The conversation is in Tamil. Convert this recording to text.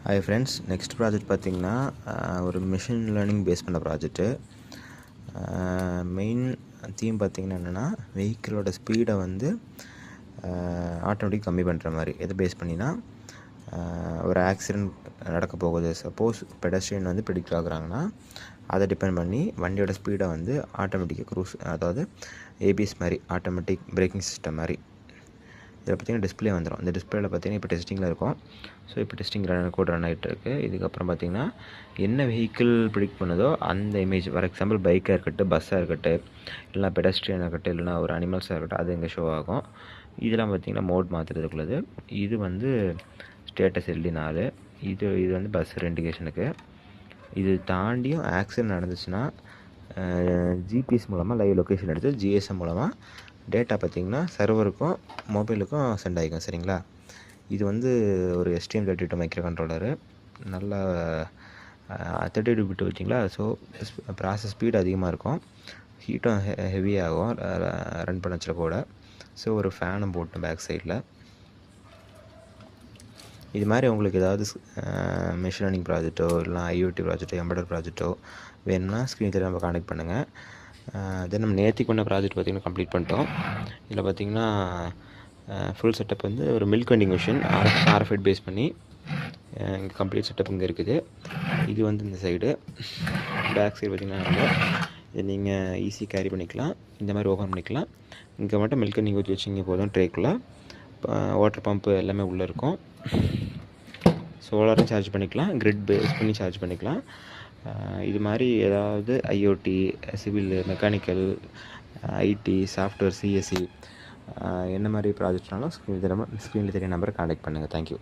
ஹாய் ஃப்ரெண்ட்ஸ், நெக்ஸ்ட் ப்ராஜெக்ட் பார்த்திங்கன்னா ஒரு மிஷின் லேர்னிங் பேஸ் பண்ண ப்ராஜெக்ட்டு. மெயின் தீம் பார்த்திங்கன்னா என்னென்னா, வெஹிக்கிளோட ஸ்பீடை வந்து ஆட்டோமேட்டிக் கம்மி பண்ணுற மாதிரி. எதை பேஸ் பண்ணினா, ஒரு ஆக்சிடெண்ட் நடக்க போகுது, சப்போஸ் பெடஸ்ட்ரியன் வந்து ப்ரெடிக்ட் ஆகுறாங்கன்னா அதை டிபெண்ட் பண்ணி வண்டியோட ஸ்பீடை வந்து ஆட்டோமேட்டிக்காக க்ரூஸ், அதாவது ஏபிஎஸ் மாதிரி ஆட்டோமேட்டிக் பிரேக்கிங் சிஸ்டம் மாதிரி. இதில் பார்த்திங்கன்னா டிஸ்பிளே வந்துடும். இந்த டிஸ்பிளேயில் பார்த்திங்கன்னா இப்போ டெஸ்டிங்கில் இருக்கும். ஸோ இப்போ டெஸ்டிங் கோட் ரன் ஆகிட்டு இருக்குது. இதுக்கப்புறம் பார்த்திங்கன்னா என்ன வெஹிக்கிள் ப்ரிடிக்ட் பண்ணுதோ அந்த இமேஜ், ஃபார் எக்ஸாம்பிள் பைக்காக இருக்கட்டும், பஸ்ஸாக இருக்கட்டும், இல்லைனா பெடஸ்ட்ரியனாக இருக்கட்டும், இல்லைனா ஒரு அனிமல்ஸாக இருக்கட்டும், அது இங்கே ஷோ ஆகும். இதெல்லாம் பார்த்திங்கன்னா மோட் மாற்றுறதுக்குள்ளது. இது வந்து ஸ்டேட்டஸ் LD4. இது வந்து பஸ் இண்டிகேஷனுக்கு. இது தாண்டியும் ஆக்சிடென்ட் நடந்துச்சுன்னா ஜிபிஎஸ் மூலமாக லைவ் லொக்கேஷன் எடுத்து GSM மூலமாக டேட்டா பார்த்திங்கன்னா சர்வருக்கும் மொபைலுக்கும் சென்ட் ஆகிக்கும். சரிங்களா? இது வந்து ஒரு STM32 மைக்ரோ கண்ட்ரோலரு. நல்லா 32 பிட் வச்சிங்களா. ஸோ ப்ராசஸ் ஸ்பீடு அதிகமாக இருக்கும், ஹீட்டும் ஹெவியாகும் ரன் பண்ண வச்சுல கூட. ஸோ ஒரு ஃபேனும் போட்டோம் பேக் சைடில். இது மாதிரி உங்களுக்கு ஏதாவது மிஷின் லேர்னிங் ப்ராஜெக்ட்டோ இல்லை IoT ப்ராஜெக்ட்டோ எம்பெடட் ப்ராஜெக்ட்டோ வேணும்னா ஸ்க்ரீன் தெரியாமல் நம்ம கான்டெக்ட் பண்ணுங்கள். தென் நம்ம நேற்றுக்கு பண்ண ப்ராஜெக்ட் பார்த்திங்கன்னா கம்ப்ளீட் பண்ணிட்டோம். இதில் பார்த்திங்கன்னா ஃபுல் செட்டப் வந்து ஒரு milk vending machine RFID base பண்ணி இங்கே கம்ப்ளீட் செட்டப் இங்கே இருக்குது. இது வந்து இந்த சைடு, பேக் சைடு பார்த்திங்கன்னா இது நீங்கள் ஈஸி கேரி பண்ணிக்கலாம், இந்த மாதிரி ஓப்பன் பண்ணிக்கலாம். இங்கே மட்டும் மில்க் வெண்டிங் ஊற்றி வச்சிங்க போதும். ட்ரேக்குள்ளே வாட்டர் பம்ப்பு எல்லாமே உள்ளே இருக்கும். சோலாரும் சார்ஜ் பண்ணிக்கலாம், கிரிட் பேஸ் பண்ணி சார்ஜ் பண்ணிக்கலாம். இது மாதிரி ஏதாவது IoT, civil, mechanical, IT, software, CSE என்ன மாதிரி ப்ராஜெக்ட்னாலும் ஸ்க்ரீனில் தெரிய நம்பரை கான்டெக்ட் பண்ணுங்கள். தேங்க்யூ.